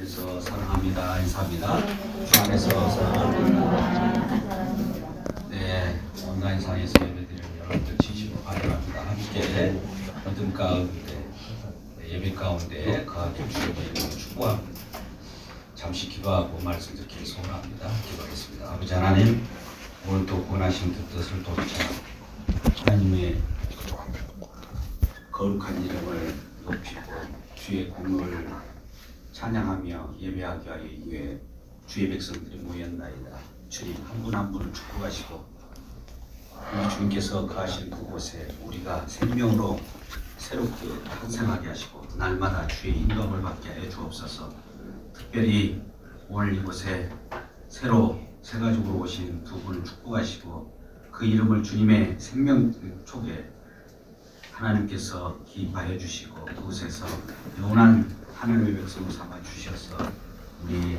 안에서 사랑합니다. 인사합니다. 주 안에서 사랑합니다. 네, 온라인상에서 예배드리는 여러분들 진심으로 환영합니다. 함께 어둠 가운데 예배 가운데 거하게 주님의 이름으로 축복합니다. 잠시 기도하고 말씀 듣기를 소원합니다. 기도하겠습니다. 아버지 하나님, 오늘도 권하신 그 뜻을 도대체 하나님의 거룩한 이름을 높이고 주의 공로를 찬양하며 예배하기 위해 주의 백성들이 모였나이다. 주님 한 분 한 분을 축복하시고 우리 주님께서 거하신 그곳에 우리가 생명으로 새롭게 탄생하게 하시고 날마다 주의 인도함을 받게 하여 주옵소서. 특별히 오늘 이곳에 새로 새 가족으로 오신 두 분을 축복하시고 그 이름을 주님의 생명 촉에 하나님께서 기입하여 주시고 그곳에서 영원한 하나님의 백성으로 삼아 주셔서 우리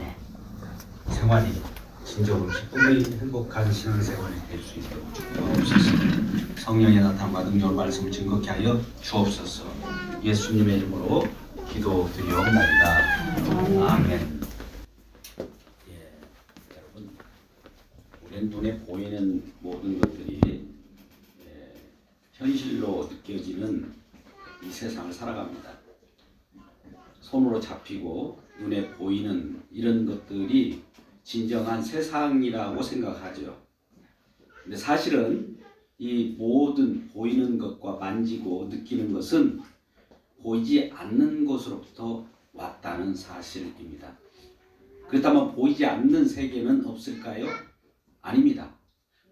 생활이 진정으로 기쁨의 행복한 신앙생활이 될 수 있도록 축복하옵소서. 성령의 나타남과 능력으로 말씀을 증거케 하여 주옵소서. 예수님의 이름으로 기도드리옵나이다. 아멘. 여러분, 우리는 눈에 보이는 모든 것들이 현실로 느껴지는 이 세상을 살아갑니다. 손으로 잡히고 눈에 보이는 이런 것들이 진정한 세상이라고 생각하죠. 근데 사실은 이 모든 보이는 것과 만지고 느끼는 것은 보이지 않는 것으로부터 왔다는 사실입니다. 그렇다면 보이지 않는 세계는 없을까요? 아닙니다.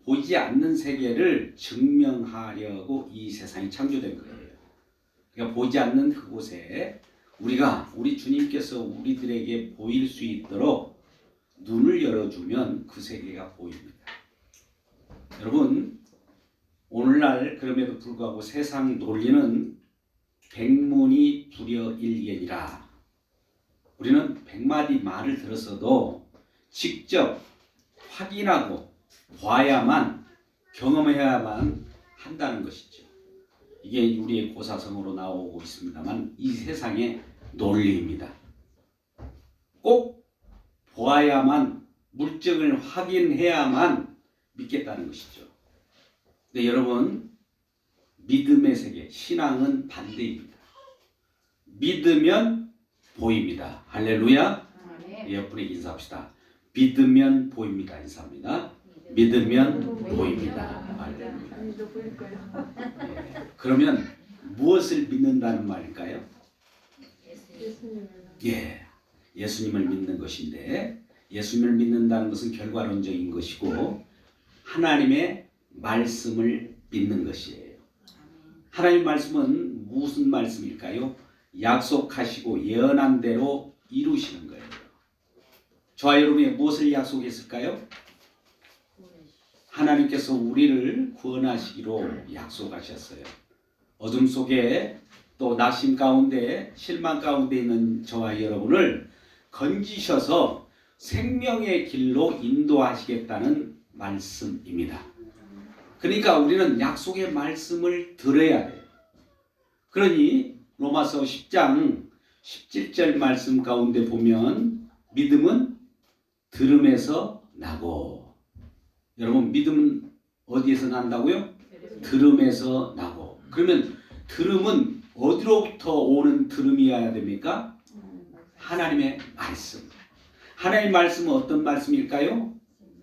보이지 않는 세계를 증명하려고 이 세상이 창조된 거예요. 그러니까 보이지 않는 그곳에 우리 주님께서 우리들에게 보일 수 있도록 눈을 열어주면 그 세계가 보입니다. 여러분, 오늘날 그럼에도 불구하고 세상 논리는 백문이 불여일견이라. 우리는 100마디 말을 들었어도 직접 확인하고 봐야만, 경험해야만 한다는 것이죠. 이게 우리의 고사성어로 나오고 있습니다만 이 세상의 논리입니다. 꼭 보아야만, 물증을 확인해야만 믿겠다는 것이죠. 근데 여러분, 믿음의 세계, 신앙은 반대입니다. 믿으면 보입니다. 할렐루야. 옆분에게 인사합시다. 믿으면 보입니다. 인사합니다. 믿으면 보입니다. 할렐루야. 그러면 무엇을 믿는다는 말일까요? 예수님을 믿는 것인데, 예수님을 믿는다는 것은 결과론적인 것이고 하나님의 말씀을 믿는 것이에요. 하나님의 말씀은 무슨 말씀일까요? 약속하시고 예언한 대로 이루시는 거예요. 저와 여러분이 무엇을 약속했을까요? 하나님께서 우리를 구원하시기로 약속하셨어요. 어둠 속에 또 낙심 가운데 실망 가운데 있는 저와 여러분을 건지셔서 생명의 길로 인도하시겠다는 말씀입니다. 그러니까 우리는 약속의 말씀을 들어야 돼요. 그러니 로마서 10장 17절 말씀 가운데 보면 믿음은 들음에서 나고, 여러분 믿음은 어디에서 난다고요? 들음에서 나고. 그러면 들음은 어디로부터 오는 들음이어야 됩니까? 하나님의 말씀. 하나님의 말씀은 어떤 말씀일까요?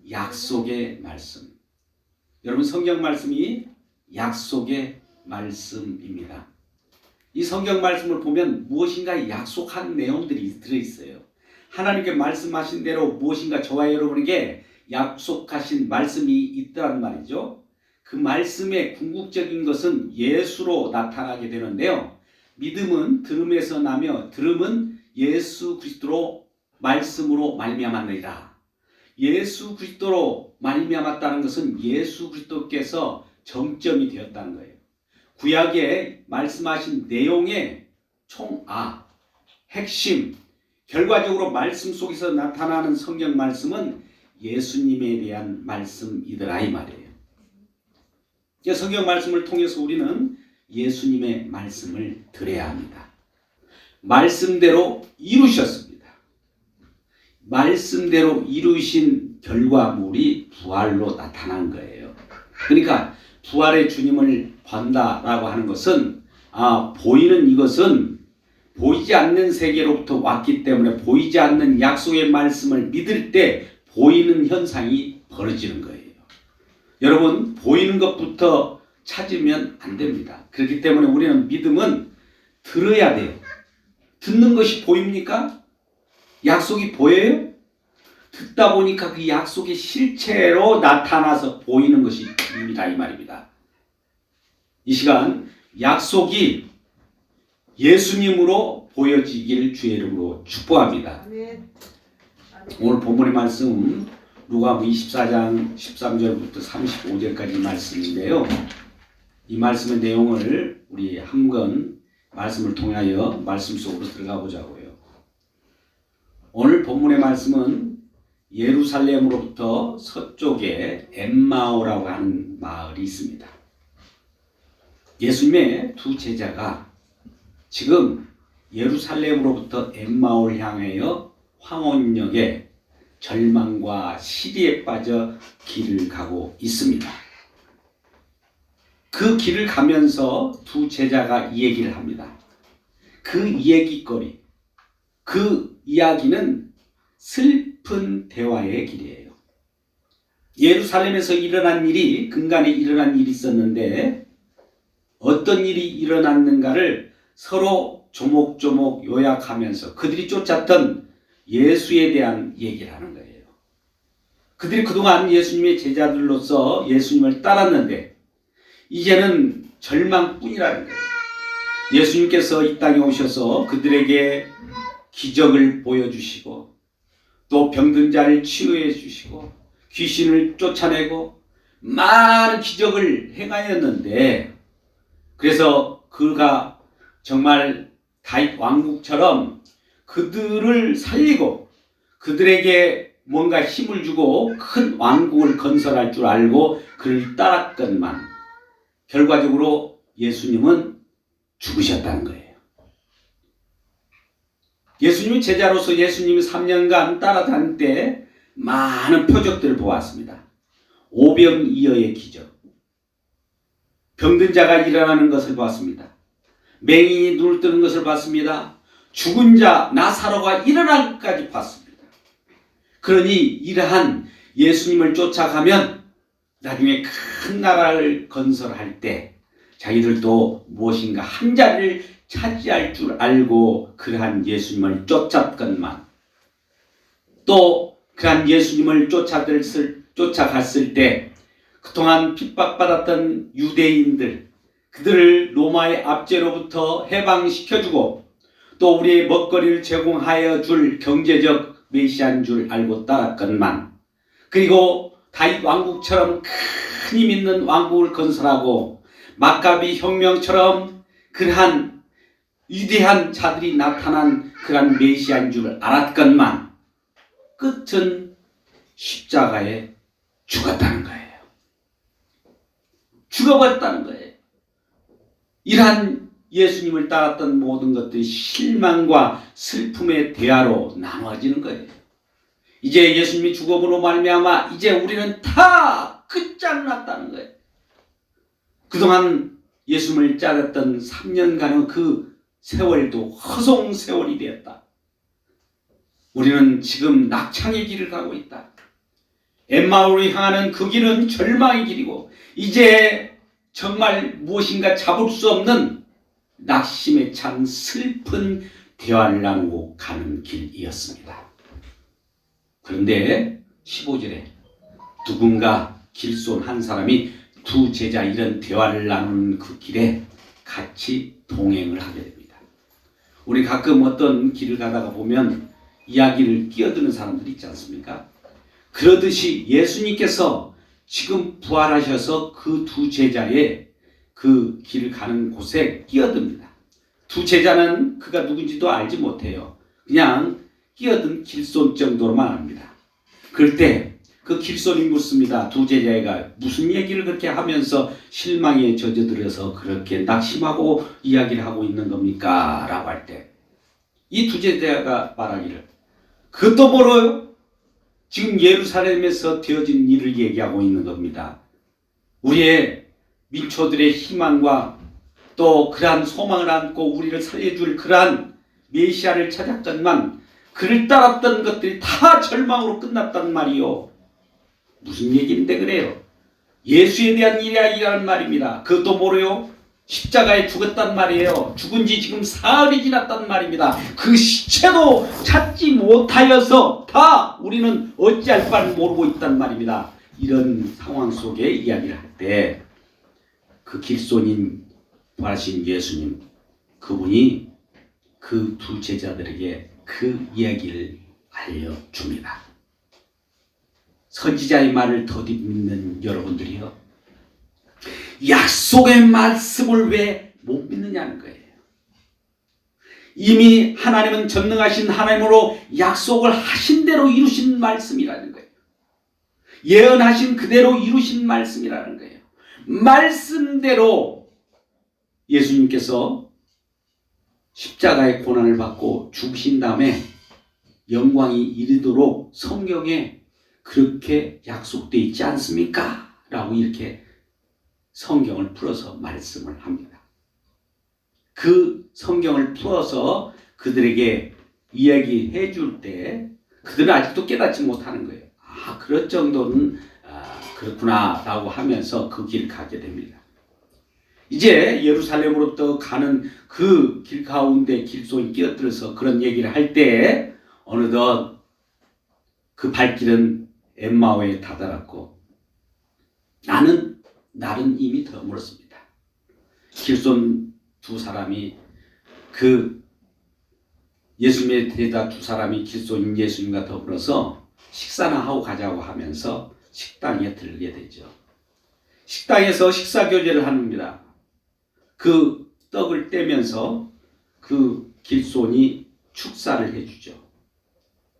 약속의 말씀. 여러분, 성경 말씀이 약속의 말씀입니다. 이 성경 말씀을 보면 무엇인가 약속한 내용들이 들어있어요. 하나님께 말씀하신 대로 무엇인가 저와 여러분에게 약속하신 말씀이 있다는 말이죠. 그 말씀의 궁극적인 것은 예수로 나타나게 되는데요. 믿음은 들음에서 나며 들음은 예수 그리스도로 말씀으로 말미암았느니라. 예수 그리스도로 말미암았다는 것은 예수 그리스도께서 정점이 되었다는 거예요. 구약에 말씀하신 내용의 핵심, 결과적으로 말씀 속에서 나타나는 성경 말씀은 예수님에 대한 말씀이더라 이 말이에요. 성경 말씀을 통해서 우리는 예수님의 말씀을 들어야 합니다. 말씀대로 이루셨습니다. 말씀대로 이루신 결과물이 부활로 나타난 거예요. 그러니까 부활의 주님을 본다라고 하는 것은 보이는 이것은 보이지 않는 세계로부터 왔기 때문에 보이지 않는 약속의 말씀을 믿을 때 보이는 현상이 벌어지는 거예요. 여러분, 보이는 것부터 찾으면 안 됩니다. 그렇기 때문에 우리는 믿음은 들어야 돼요. 듣는 것이 보입니까? 약속이 보여요? 듣다 보니까 그 약속이 실체로 나타나서 보이는 것이 믿음이다 이 말입니다. 이 시간 약속이 예수님으로 보여지기를 주의 이름으로 축복합니다. 오늘 본문의 말씀 누가복음 24장 13절부터 35절까지 말씀인데요. 이 말씀의 내용을 우리 한번 말씀을 통하여 말씀 속으로 들어가 보자고요. 오늘 본문의 말씀은 예루살렘으로부터 서쪽에 엠마오라고 하는 마을이 있습니다. 예수님의 두 제자가 지금 예루살렘으로부터 엠마오를 향하여 황혼역에 절망과 시리에 빠져 길을 가고 있습니다. 그 길을 가면서 두 제자가 이 얘기를 합니다. 그 이야기거리, 그 이야기는 슬픈 대화의 길이에요. 예루살렘에서 일어난 일이 근간에 일어난 일이 있었는데 어떤 일이 일어났는가를 서로 조목조목 요약하면서 그들이 쫓았던 예수에 대한 얘기를 하는 거예요. 그들이 그동안 예수님의 제자들로서 예수님을 따랐는데 이제는 절망뿐이라는 거예요. 예수님께서 이 땅에 오셔서 그들에게 기적을 보여주시고 또 병든 자를 치유해 주시고 귀신을 쫓아내고 많은 기적을 행하였는데 그래서 그가 정말 다윗 왕국처럼 그들을 살리고 그들에게 뭔가 힘을 주고 큰 왕국을 건설할 줄 알고 그를 따랐건만 결과적으로 예수님은 죽으셨다는 거예요. 예수님이 제자로서 예수님이 3년간 따라다닐 때 많은 표적들을 보았습니다. 오병이어의 기적, 병든 자가 일어나는 것을 봤습니다. 맹인이 눈을 뜨는 것을 봤습니다. 죽은 자 나사로가 일어날 것까지 봤습니다. 그러니 이러한 예수님을 쫓아가면 나중에 큰 나라를 건설할 때 자기들도 무엇인가 한 자리를 차지할 줄 알고 그러한 예수님을 쫓았건만 또 그러한 예수님을 쫓아갔을 때 그동안 핍박받았던 유대인들 그들을 로마의 압제로부터 해방시켜주고 또 우리의 먹거리를 제공하여 줄 경제적 메시아인 줄 알고 따랐건만 그리고 다윗 왕국처럼 큰 힘 있는 왕국을 건설하고 막가비 혁명처럼 그러한 위대한 자들이 나타난 그러한 메시아인 줄 알았건만 끝은 십자가에 죽었다는 거예요. 죽어버렸다는 거예요. 이러한 예수님을 따랐던 모든 것들이 실망과 슬픔의 대화로 나눠지는 거예요. 이제 예수님이 죽음으로 말미암아 이제 우리는 다 끝장났다는 거예요. 그동안 예수님을 따랐던 3년간의 그 세월도 허송 세월이 되었다. 우리는 지금 낙창의 길을 가고 있다. 엠마오로 향하는 그 길은 절망의 길이고 이제 정말 무엇인가 잡을 수 없는 낙심에 찬 슬픈 대화를 나누고 가는 길이었습니다. 그런데 15절에 누군가 길손 한 사람이 두 제자 이런 대화를 나누는 그 길에 같이 동행을 하게 됩니다. 우리 가끔 어떤 길을 가다가 보면 이야기를 끼어드는 사람들이 있지 않습니까? 그러듯이 예수님께서 지금 부활하셔서 그 두 제자의 그 길을 가는 곳에 끼어듭니다. 두 제자는 그가 누군지도 알지 못해요. 그냥 끼어든 길손 정도로만 압니다. 그럴 때 그 길손이 묻습니다. 두 제자가 무슨 얘기를 그렇게 하면서 실망에 젖어들어서 그렇게 낙심하고 이야기를 하고 있는 겁니까? 라고 할 때 이 두 제자가 말하기를 그것도 멀어요. 지금 예루살렘에서 되어진 일을 얘기하고 있는 겁니다. 우리의 민초들의 희망과 또 그러한 소망을 안고 우리를 살려줄 그러한 메시아를 찾았건만 그를 따랐던 것들이 다 절망으로 끝났단 말이요. 무슨 얘기인데 그래요? 예수에 대한 이야기라는 말입니다. 그것도 모르요? 십자가에 죽었단 말이에요. 죽은 지 지금 사흘이 지났단 말입니다. 그 시체도 찾지 못하여서 다 우리는 어찌할 바를 모르고 있단 말입니다. 이런 상황 속에 이야기를 할 때 그 길손인 부활하신 예수님, 그분이 그 두 제자들에게 그 이야기를 알려줍니다. 선지자의 말을 더디 믿는 여러분들이요, 약속의 말씀을 왜 못 믿느냐는 거예요. 이미 하나님은 전능하신 하나님으로 약속을 하신 대로 이루신 말씀이라는 거예요. 예언하신 그대로 이루신 말씀이라는 거예요. 말씀대로 예수님께서 십자가의 고난을 받고 죽으신 다음에 영광이 이르도록 성경에 그렇게 약속되어 있지 않습니까? 라고 이렇게 성경을 풀어서 말씀을 합니다. 그 성경을 풀어서 그들에게 이야기해 줄 때 그들은 아직도 깨닫지 못하는 거예요. 아, 그럴 정도는 그렇구나 라고 하면서 그 길을 가게 됩니다. 이제 예루살렘으로부터 가는 그 길 가운데 길손이 끼어들어서 그런 얘기를 할 때 어느덧 그 발길은 엠마오에 다다랐고 날은 이미 더 멀었습니다. 길손 두 사람이 그 예수님의 제자 두 사람이 길손인 예수님과 더불어서 식사나 하고 가자고 하면서 식당에 들게 되죠. 식당에서 식사 교제를 합니다. 그 떡을 떼면서 그 길손이 축사를 해주죠.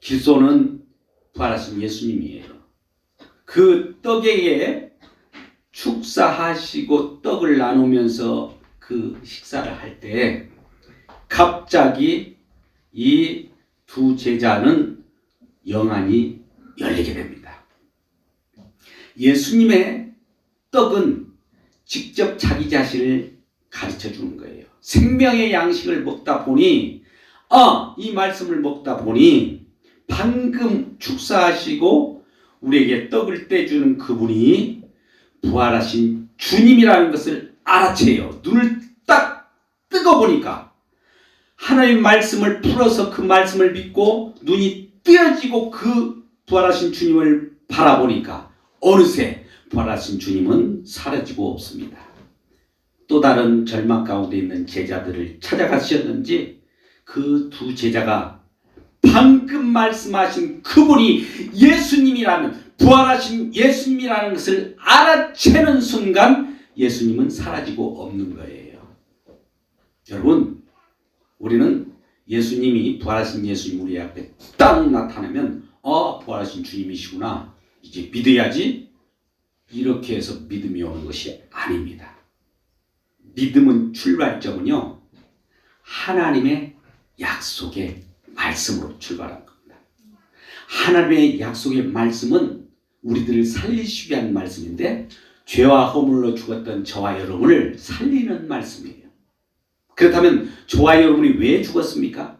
길손은 부활하신 예수님이에요. 그 떡에 축사하시고 떡을 나누면서 그 식사를 할 때 갑자기 이 두 제자는 영안이 열리게 됩니다. 예수님의 떡은 직접 자기 자신을 가르쳐 주는 거예요. 생명의 양식을 먹다 보니 이 말씀을 먹다 보니 방금 축사하시고 우리에게 떡을 떼주는 그분이 부활하신 주님이라는 것을 알아채요. 눈을 딱 뜨거보니까 하나님의 말씀을 풀어서 그 말씀을 믿고 눈이 뜨여지고 그 부활하신 주님을 바라보니까 어느새 부활하신 주님은 사라지고 없습니다. 또 다른 절망 가운데 있는 제자들을 찾아가셨는지 그 두 제자가 방금 말씀하신 그분이 예수님이라는 부활하신 예수님이라는 것을 알아채는 순간 예수님은 사라지고 없는 거예요. 여러분, 우리는 예수님이 부활하신 예수님 우리 앞에 딱 나타나면 부활하신 주님이시구나, 이제 믿어야지, 이렇게 해서 믿음이 오는 것이 아닙니다. 믿음은 출발점은요, 하나님의 약속의 말씀으로 출발한 겁니다. 하나님의 약속의 말씀은 우리들을 살리시기 위한 말씀인데 죄와 허물로 죽었던 저와 여러분을 살리는 말씀이에요. 그렇다면 저와 여러분이 왜 죽었습니까?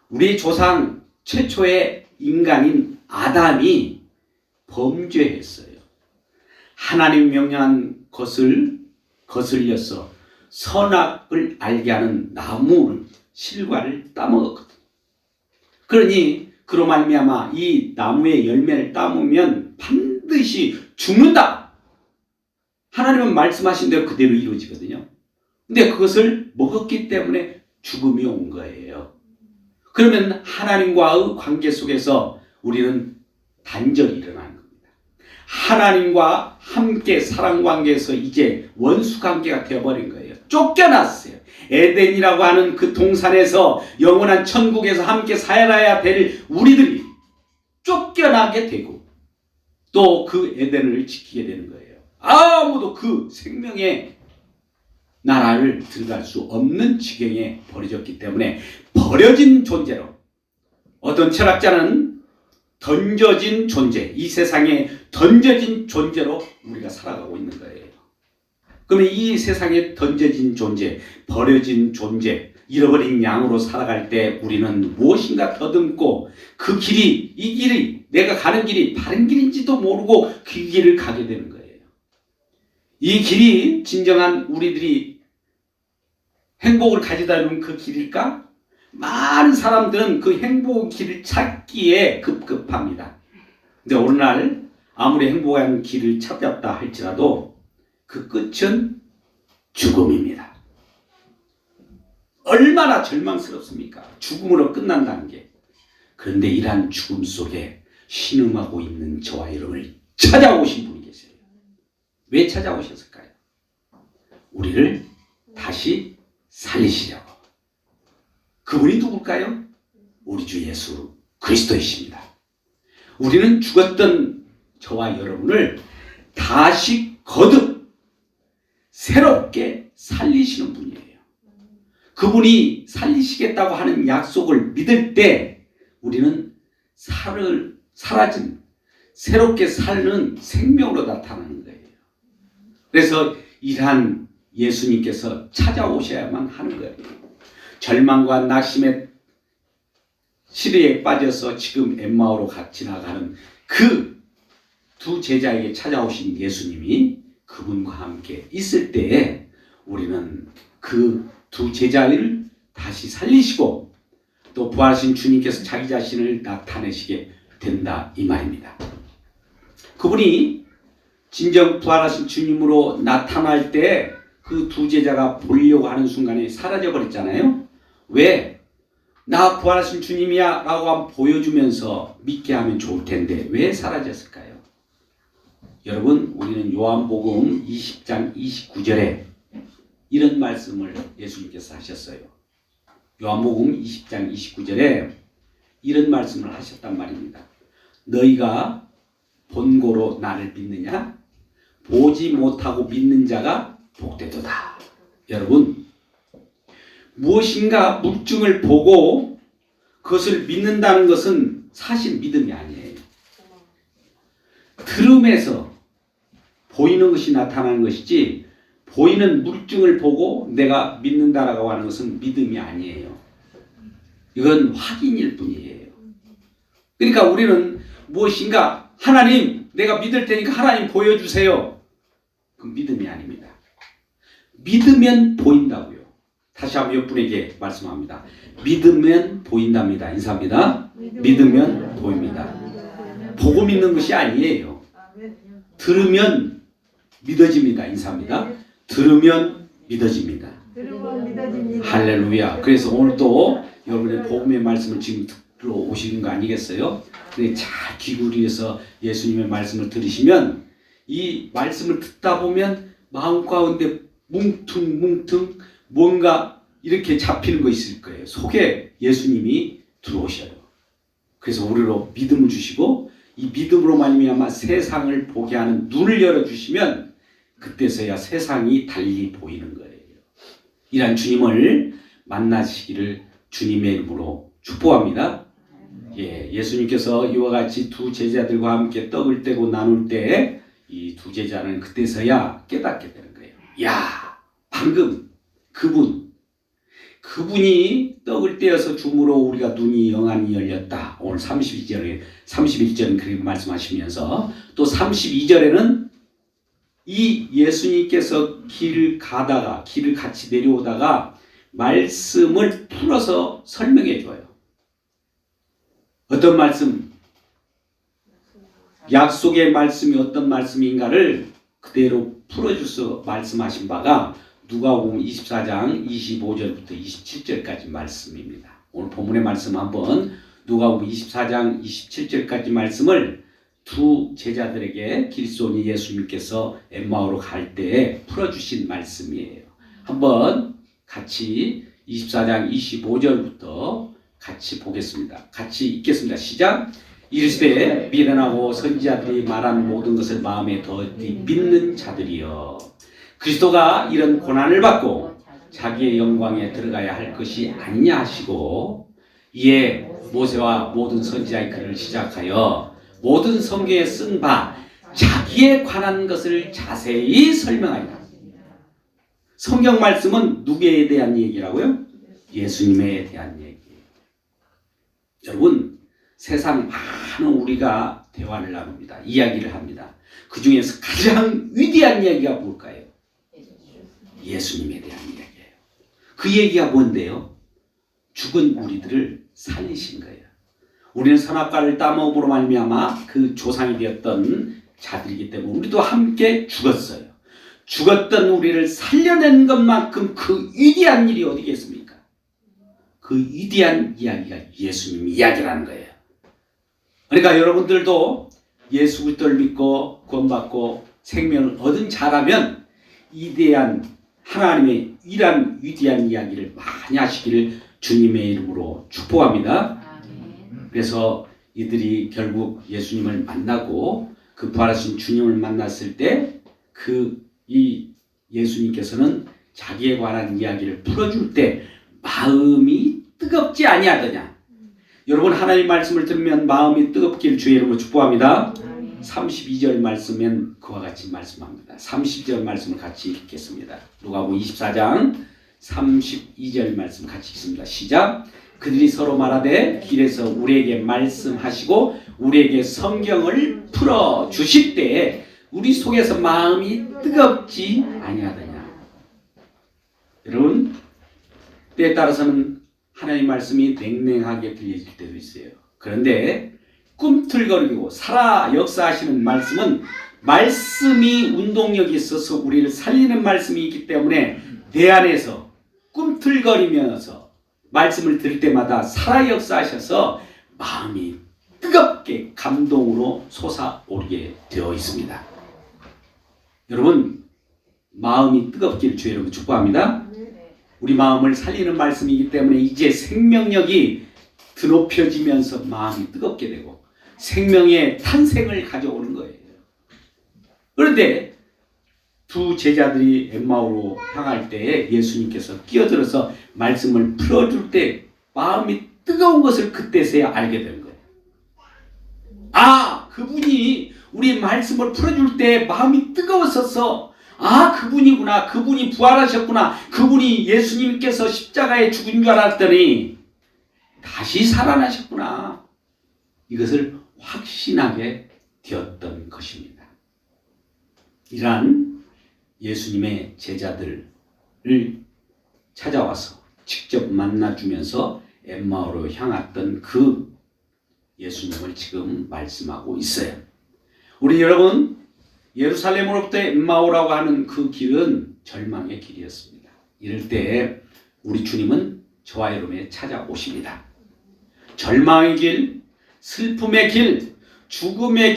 우리 조상 최초의 인간인 아담이 범죄했어요. 하나님 명령한 것을 거슬려서 선악을 알게 하는 나무를 실과를 따먹었거든. 그러니 그로 말미암아 이 나무의 열매를 따먹으면 반드시 죽는다. 하나님은 말씀하신 대로 그대로 이루어지거든요. 근데 그것을 먹었기 때문에 죽음이 온 거예요. 그러면 하나님과의 관계 속에서 우리는 단절이 일어나는 겁니다. 하나님과 함께 사랑 관계에서 이제 원수 관계가 되어버린 거예요. 쫓겨났어요. 에덴이라고 하는 그 동산에서 영원한 천국에서 함께 살아야 될 우리들이 쫓겨나게 되고 또 그 에덴을 지키게 되는 거예요. 아무도 그 생명의 나라를 들어갈 수 없는 지경에 버려졌기 때문에 버려진 존재로 어떤 철학자는 던져진 존재, 이 세상에 던져진 존재로 우리가 살아가고 있는 거예요. 그러면 이 세상에 던져진 존재, 버려진 존재, 잃어버린 양으로 살아갈 때 우리는 무엇인가 더듬고 그 길이, 이 길이, 내가 가는 길이 바른 길인지도 모르고 그 길을 가게 되는 거예요. 이 길이 진정한 우리들이 행복을 가져다 주는 그 길일까? 많은 사람들은 그 행복의 길을 찾기에 급급합니다. 근데 오늘날 아무리 행복한 길을 찾았다 할지라도 그 끝은 죽음입니다. 얼마나 절망스럽습니까? 죽음으로 끝난다는 게. 그런데 이러한 죽음 속에 신음하고 있는 저와 여러분을 찾아오신 분이 계세요. 왜 찾아오셨을까요? 우리를 다시 살리시려고. 그분이 누굴까요? 우리 주 예수 그리스도이십니다. 우리는 죽었던 저와 여러분을 다시 거듭 새롭게 살리시는 분이에요. 그분이 살리시겠다고 하는 약속을 믿을 때 우리는 사라진 새롭게 사는 생명으로 나타나는 거예요. 그래서 이러한 예수님께서 찾아오셔야만 하는 거예요. 절망과 낙심의 시대에 빠져서 지금 엠마오로 지나가는 그 두 제자에게 찾아오신 예수님이 그분과 함께 있을 때에 우리는 그 두 제자를 다시 살리시고 또 부활하신 주님께서 자기 자신을 나타내시게 된다 이 말입니다. 그분이 진정 부활하신 주님으로 나타날 때 그 두 제자가 보려고 하는 순간에 사라져 버렸잖아요. 왜? 나 부활하신 주님이야 라고 한번 보여주면서 믿게 하면 좋을 텐데 왜 사라졌을까요? 여러분, 우리는 요한복음 20장 29절에 이런 말씀을 예수님께서 하셨어요. 요한복음 20장 29절에 이런 말씀을 하셨단 말입니다. 너희가 본고로 나를 믿느냐? 보지 못하고 믿는 자가 복되도다. 여러분, 무엇인가 물증을 보고 그것을 믿는다는 것은 사실 믿음이 아니에요. 들음에서 보이는 것이 나타나는 것이지 보이는 물증을 보고 내가 믿는다라고 하는 것은 믿음이 아니에요. 이건 확인일 뿐이에요. 그러니까 우리는 무엇인가 하나님 내가 믿을 테니까 하나님 보여주세요. 그건 믿음이 아닙니다. 믿으면 보인다고요. 다시 한번 옆분에게 말씀합니다. 믿으면 보인답니다. 인사합니다. 믿으면 보입니다. 보고 믿는 것이 아니에요. 들으면 믿어집니다. 인사합니다. 들으면 믿어집니다. 할렐루야. 그래서 오늘도 여러분의 복음의 말씀을 지금 들어 오시는 거 아니겠어요? 근데 잘 귀 기울여서 예수님의 말씀을 들으시면 이 말씀을 듣다 보면 마음 가운데 뭉퉁뭉퉁 뭔가 이렇게 잡히는 거 있을 거예요. 속에 예수님이 들어오셔요. 그래서 우리로 믿음을 주시고 이 믿음으로 말미암아 세상을 보게 하는 눈을 열어주시면 그때서야 세상이 달리 보이는 거예요. 이런 주님을 만나시기를 주님의 이름으로 축복합니다. 예수님께서 이와 같이 두 제자들과 함께 떡을 떼고 나눌 때 이 두 제자는 그때서야 깨닫게 되는 거예요. 야, 방금 그분이 떡을 떼어서 줌으로 우리가 눈이 영안이 열렸다. 오늘 31절은 그렇게 말씀하시면서 또 32절에는 이 예수님께서 길을 같이 내려오다가 말씀을 풀어서 설명해 줘요. 어떤 말씀? 약속의 말씀이 어떤 말씀인가를 그대로 풀어줘서 말씀하신 바가 누가복음 24장 25절부터 27절까지 말씀입니다. 오늘 본문의 말씀 한번 누가복음 24장 27절까지 말씀을 두 제자들에게 길손이 예수님께서 엠마오로 갈 때 풀어주신 말씀이에요. 한번 같이 24장 25절부터 같이 보겠습니다. 같이 읽겠습니다. 시작. 이르시되 미련하고 선지자들이 말한 모든 것을 마음에 덧이 믿는 자들이여, 그리스도가 이런 고난을 받고 자기의 영광에 들어가야 할 것이 아니냐 하시고 이에 모세와 모든 선지자의 글을 시작하여 모든 성경에 쓴 바 자기에 관한 것을 자세히 설명하리라. 성경 말씀은 누구에 대한 얘기라고요? 예수님에 대한 얘기. 여러분, 세상 많은 우리가 대화를 나눕니다. 이야기를 합니다. 그 중에서 가장 위대한 이야기가 뭘까요? 예수님에 대한 이야기예요. 그 얘기가 뭔데요? 죽은 우리들을 살리신 거예요. 우리는 선악과를 따먹음으로 말미암아 그 조상이 되었던 자들이기 때문에 우리도 함께 죽었어요. 죽었던 우리를 살려낸 것만큼 그 위대한 일이 어디겠습니까? 그 위대한 이야기가 예수님 이야기라는 거예요. 그러니까 여러분들도 예수 그리스도를 믿고 구원받고 생명을 얻은 자라면 위대한 하나님의 이러한 위대한 이야기를 많이 하시기를 주님의 이름으로 축복합니다. 그래서 이들이 결국 예수님을 만나고 그 부활하신 주님을 만났을 때 이 예수님께서는 자기에 관한 이야기를 풀어줄 때 마음이 뜨겁지 아니하더냐. 여러분, 하나님 말씀을 들으면 마음이 뜨겁길 주의 이름으로 축복합니다. 32절 말씀엔 그와 같이 말씀합니다. 30절 말씀을 같이 읽겠습니다. 누가복음 24장 32절 말씀 같이 읽습니다. 시작. 그들이 서로 말하되 길에서 우리에게 말씀하시고 우리에게 성경을 풀어 주실 때에 우리 속에서 마음이 뜨겁지 아니하더냐. 여러분, 때에 따라서는 하나님 말씀이 냉랭하게 들려질 때도 있어요. 그런데 꿈틀거리고 살아 역사하시는 말씀은 말씀이 운동력이 있어서 우리를 살리는 말씀이 있기 때문에 내 안에서 꿈틀거리면서 말씀을 들을 때마다 살아 역사하셔서 마음이 뜨겁게 감동으로 솟아오르게 되어 있습니다. 여러분, 마음이 뜨겁기를 주의 이름으로 축복합니다. 우리 마음을 살리는 말씀이기 때문에 이제 생명력이 드높여지면서 마음이 뜨겁게 되고 생명의 탄생을 가져오는 거예요. 그런데 두 제자들이 엠마오로 향할 때에 예수님께서 끼어들어서 말씀을 풀어줄 때 마음이 뜨거운 것을 그때서야 알게 된 거예요. 아, 그분이 우리 말씀을 풀어줄 때 마음이 뜨거웠어서 아, 그분이구나. 그분이 부활하셨구나. 그분이 예수님께서 십자가에 죽은 줄 알았더니 다시 살아나셨구나. 이것을 확신하게 되었던 것입니다. 이러한 예수님의 제자들을 찾아와서 직접 만나주면서 엠마오로 향했던 그 예수님을 지금 말씀하고 있어요. 우리 여러분, 예루살렘으로부터 엠마오라고 하는 그 길은 절망의 길이었습니다. 이럴 때 우리 주님은 저와 여러분에 찾아오십니다. 절망의 길, 슬픔의 길, 죽음의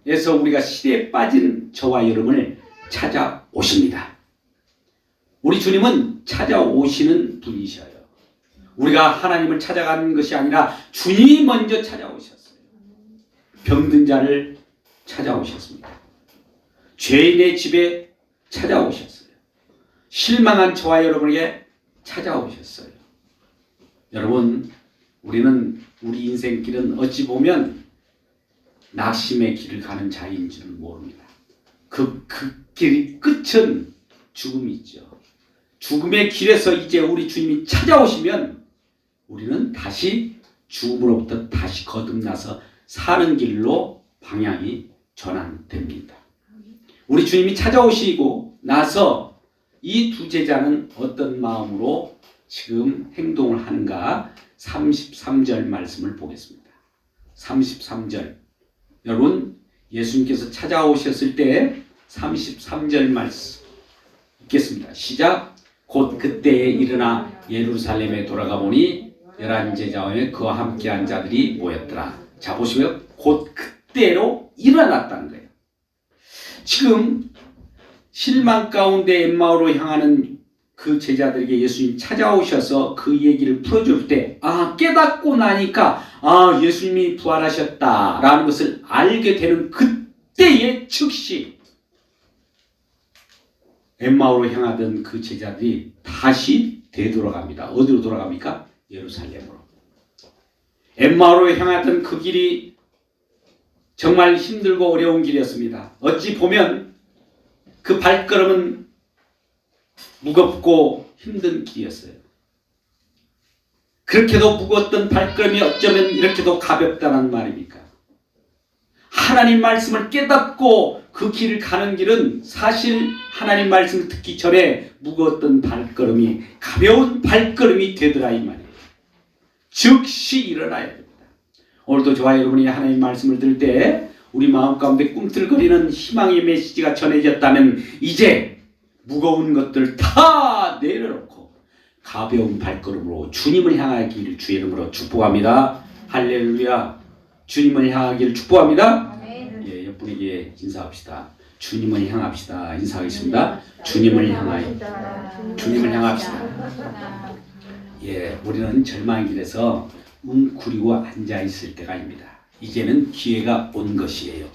길에서 우리가 시대에 빠진 저와 여러분을 찾아오십니다. 우리 주님은 찾아오시는 분이셔요. 우리가 하나님을 찾아가는 것이 아니라 주님이 먼저 찾아오셨어요. 병든 자를 찾아오셨습니다. 죄인의 집에 찾아오셨어요. 실망한 저와 여러분에게 찾아오셨어요. 여러분, 우리는 우리 인생길은 어찌 보면 낙심의 길을 가는 자인 줄 모릅니다. 그 길의 끝은 죽음이죠. 죽음의 길에서 이제 우리 주님이 찾아오시면 우리는 다시 죽음으로부터 다시 거듭나서 사는 길로 방향이 전환됩니다. 우리 주님이 찾아오시고 나서 이 두 제자는 어떤 마음으로 지금 행동을 하는가 33절 말씀을 보겠습니다. 33절. 여러분, 예수님께서 찾아오셨을 때 33절 말씀 읽겠습니다. 시작. 곧 그때에 일어나 예루살렘에 돌아가 보니 11제자와 그와 함께한 자들이 모였더라. 자, 보시고요. 곧 그때로 일어났다는 거예요. 지금 실망 가운데 엠마오로 향하는 그 제자들에게 예수님 찾아오셔서 그 얘기를 풀어줄 때 깨닫고 나니까 예수님이 부활하셨다라는 것을 알게 되는 그때의 즉시 엠마오로 향하던 그 제자들이 다시 되돌아갑니다. 어디로 돌아갑니까? 예루살렘으로. 엠마오로 향하던 그 길이 정말 힘들고 어려운 길이었습니다. 어찌 보면 그 발걸음은 무겁고 힘든 길이었어요. 그렇게도 무거웠던 발걸음이 어쩌면 이렇게도 가볍다는 말입니까? 하나님 말씀을 깨닫고 그 길을 가는 길은 사실 하나님 말씀을 듣기 전에 무거웠던 발걸음이 가벼운 발걸음이 되더라 이 말이에요. 즉시 일어나야 됩니다. 오늘도 저와 여러분이 하나님 말씀을 들을 때 우리 마음 가운데 꿈틀거리는 희망의 메시지가 전해졌다면 이제 무거운 것들 다 내려놓고 가벼운 발걸음으로 주님을 향하기를 주의 이름으로 축복합니다. 할렐루야. 주님을 향하기를 축복합니다. 예, 옆분에게 인사합시다. 주님을 향합시다. 인사하겠습니다. 주님을 향하여 주님을 향합시다. 예, 우리는 절망의 길에서 웅크리고 앉아 있을 때가 아닙니다. 이제는 기회가 온 것이에요.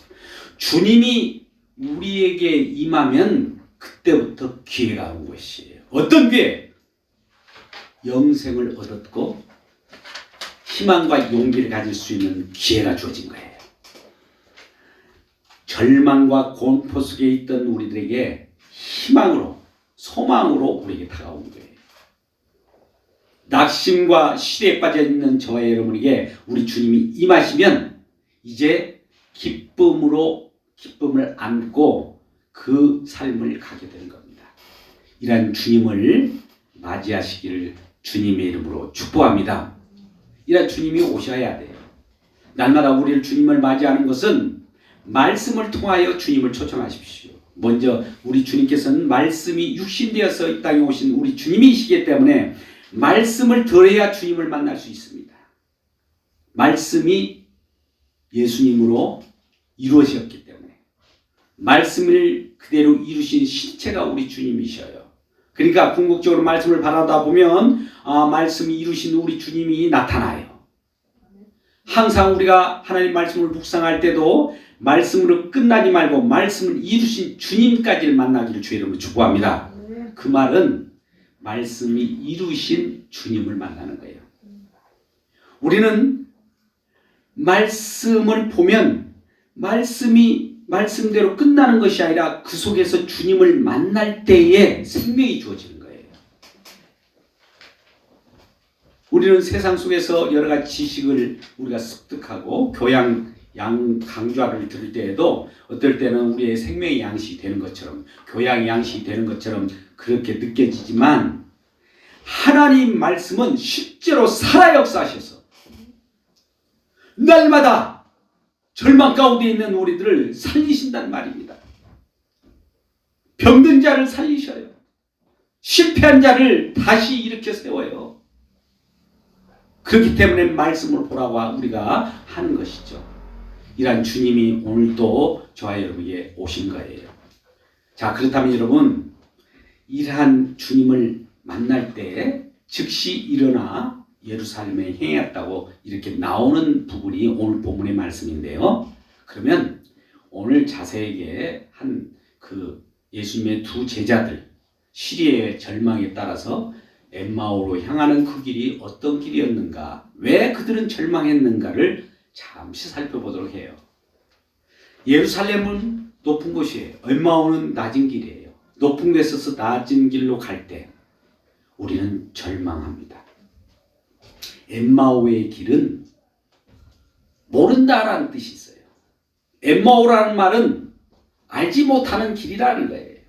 주님이 우리에게 임하면 그때부터 기회가 온 것이에요. 어떤 기회? 영생을 얻었고 희망과 용기를 가질 수 있는 기회가 주어진 거예요. 절망과 공포 속에 있던 우리들에게 희망으로, 소망으로 우리에게 다가온 거예요. 낙심과 시대에 빠져 있는 저와 여러분에게 우리 주님이 임하시면 이제 기쁨을 안고 그 삶을 가게 되는 겁니다. 이런 주님을 맞이하시기를 주님의 이름으로 축복합니다. 이런 주님이 오셔야 돼요. 날마다 우리를 주님을 맞이하는 것은 말씀을 통하여 주님을 초청하십시오. 먼저 우리 주님께서는 말씀이 육신되어서 이 땅에 오신 우리 주님이시기 때문에 말씀을 들어야 주님을 만날 수 있습니다. 말씀이 예수님으로 이루어졌기 때문에 말씀을 그대로 이루신 실체가 우리 주님이셔요. 그러니까 궁극적으로 말씀을 바라다 보면 말씀이 이루신 우리 주님이 나타나요. 항상 우리가 하나님 말씀을 묵상할 때도 말씀으로 끝나지 말고 말씀을 이루신 주님까지를 만나기를 주의 이름으로 축복합니다. 그 말은 말씀이 이루신 주님을 만나는 거예요. 우리는 말씀을 보면 말씀이 말씀대로 끝나는 것이 아니라 그 속에서 주님을 만날 때에 생명이 주어지는 거예요. 우리는 세상 속에서 여러 가지 지식을 우리가 습득하고 강좌를 들을 때에도 어떨 때는 우리의 생명의 양식이 되는 것처럼 교양의 양식이 되는 것처럼 그렇게 느껴지지만 하나님 말씀은 실제로 살아 역사하셔서 날마다 절망 가운데 있는 우리들을 살리신다는 말입니다. 병든 자를 살리셔요. 실패한 자를 다시 일으켜 세워요. 그렇기 때문에 말씀을 보라고 우리가 하는 것이죠. 이러한 주님이 오늘도 저와 여러분에게 오신 거예요. 자, 그렇다면 여러분 이러한 주님을 만날 때 즉시 일어나 예루살렘에 행했다고 이렇게 나오는 부분이 오늘 본문의 말씀인데요. 그러면 오늘 자세하게 예수님의 두 제자들 시리의 절망에 따라서 엠마오로 향하는 그 길이 어떤 길이었는가, 왜 그들은 절망했는가를 잠시 살펴보도록 해요. 예루살렘은 높은 곳이에요. 엠마오는 낮은 길이에요. 높은 데 서서 낮은 길로 갈 때 우리는 절망합니다. 엠마오의 길은 모른다라는 뜻이 있어요. 엠마오라는 말은 알지 못하는 길이라는 거예요.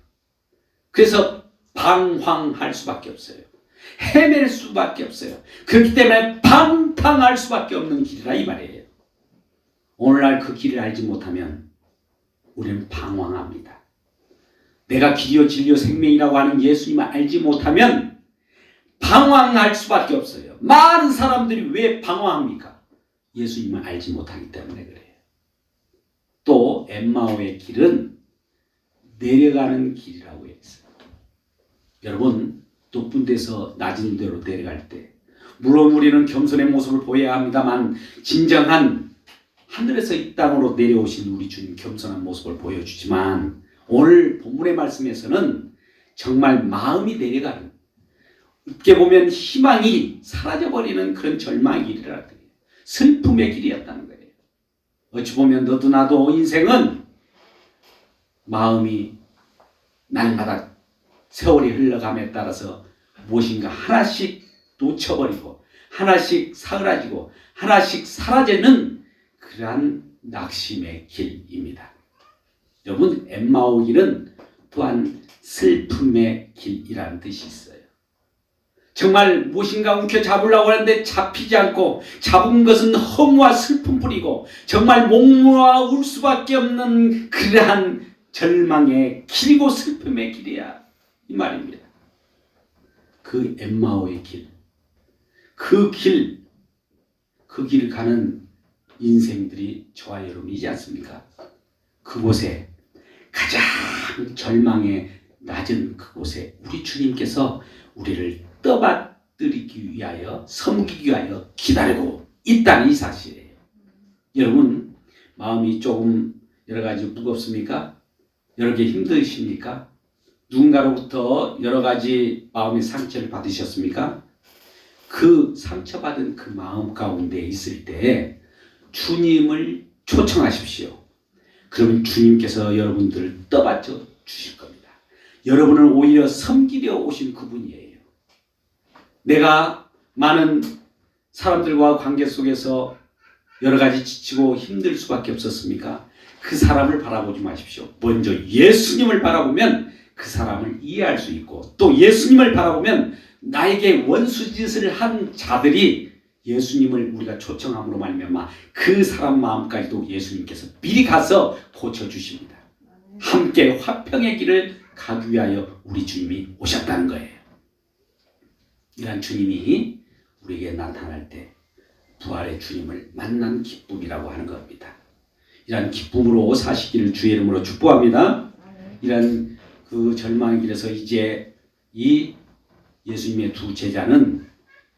그래서 방황할 수밖에 없어요. 헤맬 수밖에 없어요. 그렇기 때문에 방탕할 수밖에 없는 길이라 이 말이에요. 오늘날 그 길을 알지 못하면 우리는 방황합니다. 내가 길이요 진리요 생명이라고 하는 예수님을 알지 못하면 방황할 수밖에 없어요. 많은 사람들이 왜 방황합니까? 예수님을 알지 못하기 때문에 그래요. 또 엠마오의 길은 내려가는 길이라고 했어요. 여러분 높은 데서 낮은 데로 내려갈 때 물론 우리는 겸손의 모습을 보여야 합니다만 진정한 하늘에서 이 땅으로 내려오신 우리 주님 겸손한 모습을 보여주지만 오늘 본문의 말씀에서는 정말 마음이 내려가는, 어떻게 보면 희망이 사라져버리는 그런 절망의 길이라 그래요. 슬픔의 길이었다는 거예요. 어찌 보면 너도 나도 인생은 마음이 날마다 세월이 흘러감에 따라서 무엇인가 하나씩 놓쳐버리고 하나씩 사그라지고 하나씩 사라지는 그러한 낙심의 길입니다. 여러분, 엠마오 길은 또한 슬픔의 길이라는 뜻이 있어요. 정말 무엇인가 움켜잡으려고 하는데 잡히지 않고 잡은 것은 허무와 슬픔뿐이고 정말 목놓아 울 수밖에 없는 그러한 절망의 길이고 슬픔의 길이야, 이 말입니다. 그 엠마오의 길, 그 길을 가는 인생들이 저와 여러분이지 않습니까? 그곳에 가장 절망의 낮은 그곳에 우리 주님께서 우리를 떠받들이기 위하여, 섬기기 위하여 기다리고 있다는 이 사실이에요. 여러분, 마음이 조금 여러 가지 무겁습니까? 여러 개 힘드십니까? 누군가로부터 여러 가지 마음의 상처를 받으셨습니까? 그 상처받은 그 마음 가운데 있을 때 주님을 초청하십시오. 그러면 주님께서 여러분들을 떠받쳐 주실 겁니다. 여러분을 오히려 섬기려 오신 그분이에요. 내가 많은 사람들과 관계 속에서 여러 가지 지치고 힘들 수밖에 없었습니까? 그 사람을 바라보지 마십시오. 먼저 예수님을 바라보면 그 사람을 이해할 수 있고, 또 예수님을 바라보면 나에게 원수짓을 한 자들이 예수님을 우리가 초청함으로 말미암아 그 사람 마음까지도 예수님께서 미리 가서 고쳐주십니다. 함께 화평의 길을 가기 위하여 우리 주님이 오셨다는 거예요. 이런 주님이 우리에게 나타날 때 부활의 주님을 만난 기쁨이라고 하는 겁니다. 이런 기쁨으로 사시기를 주의 이름으로 축복합니다. 이런 그 절망의 길에서 이제 이 예수님의 두 제자는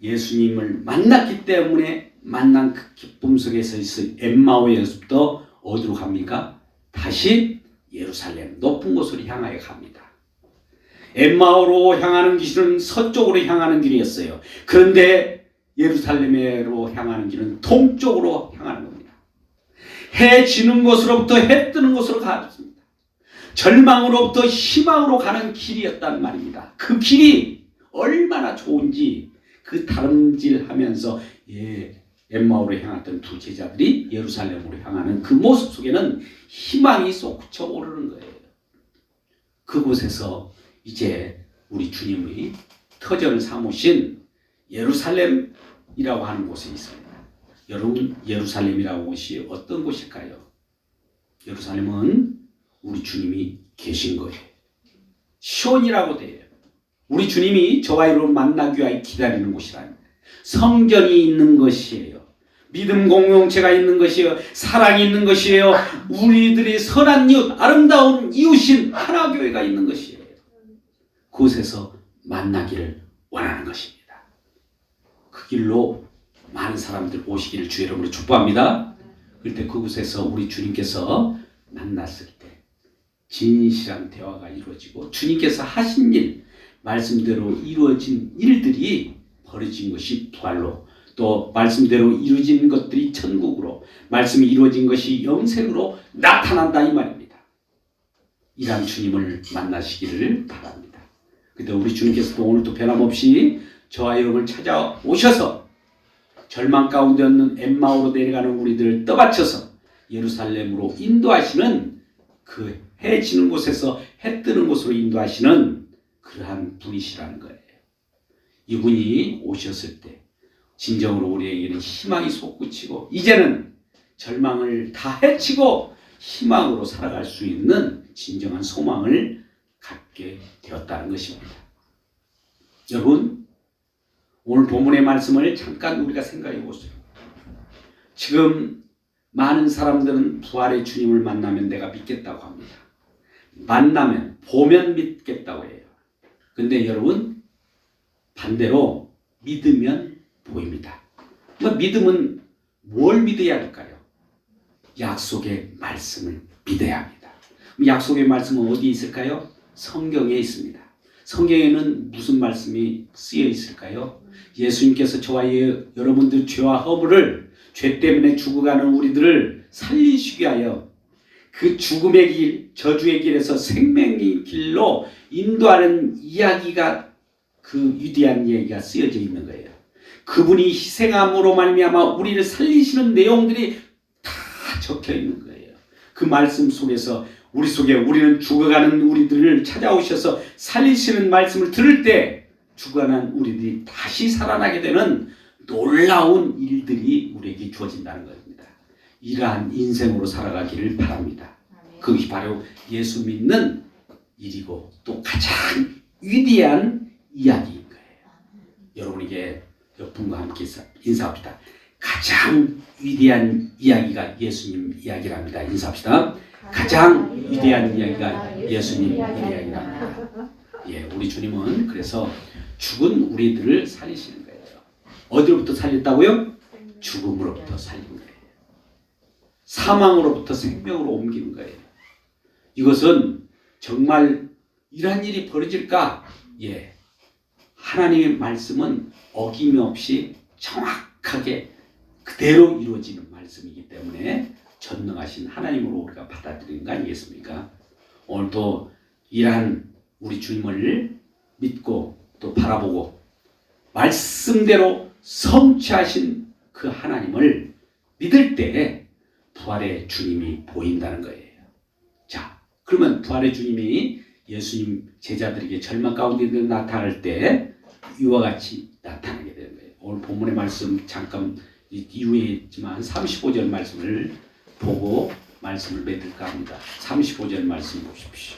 예수님을 만났기 때문에 만난 그 기쁨 속에서 있을 엠마오에서부터 어디로 갑니까? 다시 예루살렘 높은 곳으로 향하여 갑니다. 엠마오로 향하는 길은 서쪽으로 향하는 길이었어요. 그런데 예루살렘으로 향하는 길은 동쪽으로 향하는 겁니다. 해 지는 곳으로부터 해 뜨는 곳으로 갔습니다. 절망으로부터 희망으로 가는 길이었단 말입니다. 그 길이 얼마나 좋은지 그 다름질하면서 엠마오로 향했던 두 제자들이 예루살렘으로 향하는 그 모습 속에는 희망이 솟구쳐 오르는 거예요. 그곳에서 이제 우리 주님의 터전을 삼으신 예루살렘이라고 하는 곳이 있습니다. 여러분, 예루살렘이라는 곳이 어떤 곳일까요? 예루살렘은 우리 주님이 계신 거예요. 시온이라고 돼요. 우리 주님이 저와 여러분 만나기 위해 기다리는 곳이라는 거예요. 성전이 있는 것이에요. 믿음 공동체가 있는 것이에요. 사랑이 있는 것이에요. 우리들이 선한 이웃, 아름다운 이웃인 하나교회가 있는 것이에요. 그곳에서 만나기를 원하는 것입니다. 그 길로 많은 사람들 오시기를 주의 이름으로 축복합니다. 그때 그곳에서 우리 주님께서 만났을 때 진실한 대화가 이루어지고 주님께서 하신 일, 말씀대로 이루어진 일들이 벌어진 것이 부활로, 또 말씀대로 이루어진 것들이 천국으로, 말씀이 이루어진 것이 영생으로 나타난다 이 말입니다. 이러한 주님을 만나시기를 바랍니다. 그때 우리 주님께서도 오늘도 변함없이 저와 여러분을 찾아오셔서 절망 가운데 있는 엠마오로 내려가는 우리들을 떠받쳐서 예루살렘으로 인도하시는, 그 해 지는 곳에서 해 뜨는 곳으로 인도하시는 그러한 분이시라는 거예요. 이분이 오셨을 때 진정으로 우리에게는 희망이 솟구치고 이제는 절망을 다 해치고 희망으로 살아갈 수 있는 진정한 소망을 갖게 되었다는 것입니다. 여러분, 오늘 본문의 말씀을 잠깐 우리가 생각해 보세요. 지금 많은 사람들은 부활의 주님을 만나면 내가 믿겠다고 합니다. 만나면, 보면 믿겠다고 해요. 근데 여러분, 반대로 믿으면 보입니다. 믿음은 뭘 믿어야 할까요? 약속의 말씀을 믿어야 합니다. 약속의 말씀은 어디 있을까요? 성경에 있습니다. 성경에는 무슨 말씀이 쓰여 있을까요? 예수님께서 저와 여러분들 죄와 허물을 죄 때문에 죽어가는 우리들을 살리시기 위하여 그 죽음의 길, 저주의 길에서 생명의 길로 인도하는 이야기가, 그 위대한 이야기가 쓰여져 있는 거예요. 그분이 희생함으로 말미암아 우리를 살리시는 내용들이 다 적혀 있는 거예요. 그 말씀 속에서 우리 속에 우리는 죽어가는 우리들을 찾아오셔서 살리시는 말씀을 들을 때 죽어가는 우리들이 다시 살아나게 되는 놀라운 일들이 우리에게 주어진다는 겁니다. 이러한 인생으로 살아가기를 바랍니다. 그것이 바로 예수 믿는 일이고 또 가장 위대한 이야기인 거예요. 여러분에게 옆분과 함께 인사합시다. 가장 위대한 이야기가 예수님 이야기랍니다. 인사합시다. 가장 위대한 이야기가 예수님 이야기랍니다. 예, 우리 주님은 그래서 죽은 우리들을 살리시는 거예요. 어디로부터 살렸다고요? 죽음으로부터 살린 거예요. 사망으로부터 생명으로 옮기는 거예요. 이것은 정말 이런 일이 벌어질까? 예, 하나님의 말씀은 어김없이 정확하게 그대로 이루어지는 말씀이기 때문에 전능하신 하나님으로 우리가 받아들이는 거 아니겠습니까? 오늘도 이러한 우리 주님을 믿고 또 바라보고 말씀대로 성취하신 그 하나님을 믿을 때 부활의 주님이 보인다는 거예요. 자, 그러면 부활의 주님이 예수님 제자들에게 절망 가운데 나타날 때 이와 같이 나타나게 되는 거예요. 오늘 본문의 말씀 잠깐 이후에 있지만 35절 말씀을 보고 말씀을 맺을까 합니다. 35절 말씀 보십시오.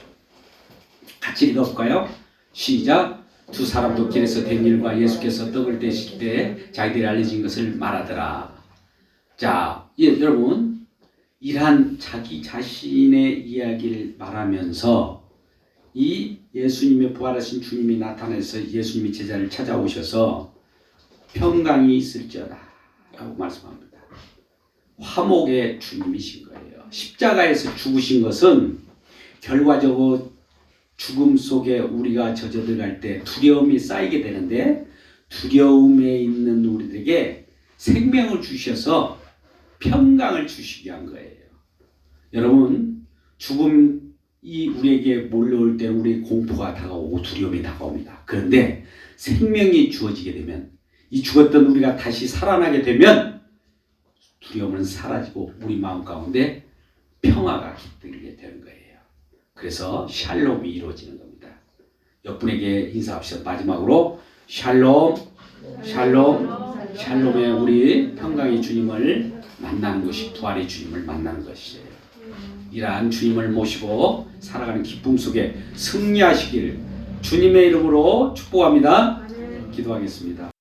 같이 읽어볼까요? 시작. 두 사람도 길에서 된 일과 예수께서 떡을 떼실 때 자기들이 알려진 것을 말하더라. 자, 여러분, 이러한 자기 자신의 이야기를 말하면서 이 예수님의 부활하신 주님이 나타나서 예수님이 제자를 찾아오셔서 평강이 있을지어다 라고 말씀합니다. 화목의 주님이신 거예요. 십자가에서 죽으신 것은 결과적으로 죽음 속에 우리가 젖어들어갈 때 두려움이 쌓이게 되는데 두려움에 있는 우리들에게 생명을 주셔서 평강을 주시기 위한 거예요. 여러분, 죽음이 우리에게 몰려올 때 우리 공포가 다가오고 두려움이 다가옵니다. 그런데 생명이 주어지게 되면 이 죽었던 우리가 다시 살아나게 되면 두려움은 사라지고 우리 마음 가운데 평화가 깃들게 되는 거예요. 그래서 샬롬이 이루어지는 겁니다. 옆분에게 인사합시다. 마지막으로 샬롬, 샬롬, 샬롬의 우리 평강의 주님을 만나는 것이 부활의 주님을 만나는 것이에요. 이러한 주님을 모시고 살아가는 기쁨 속에 승리하시길 주님의 이름으로 축복합니다. 기도하겠습니다.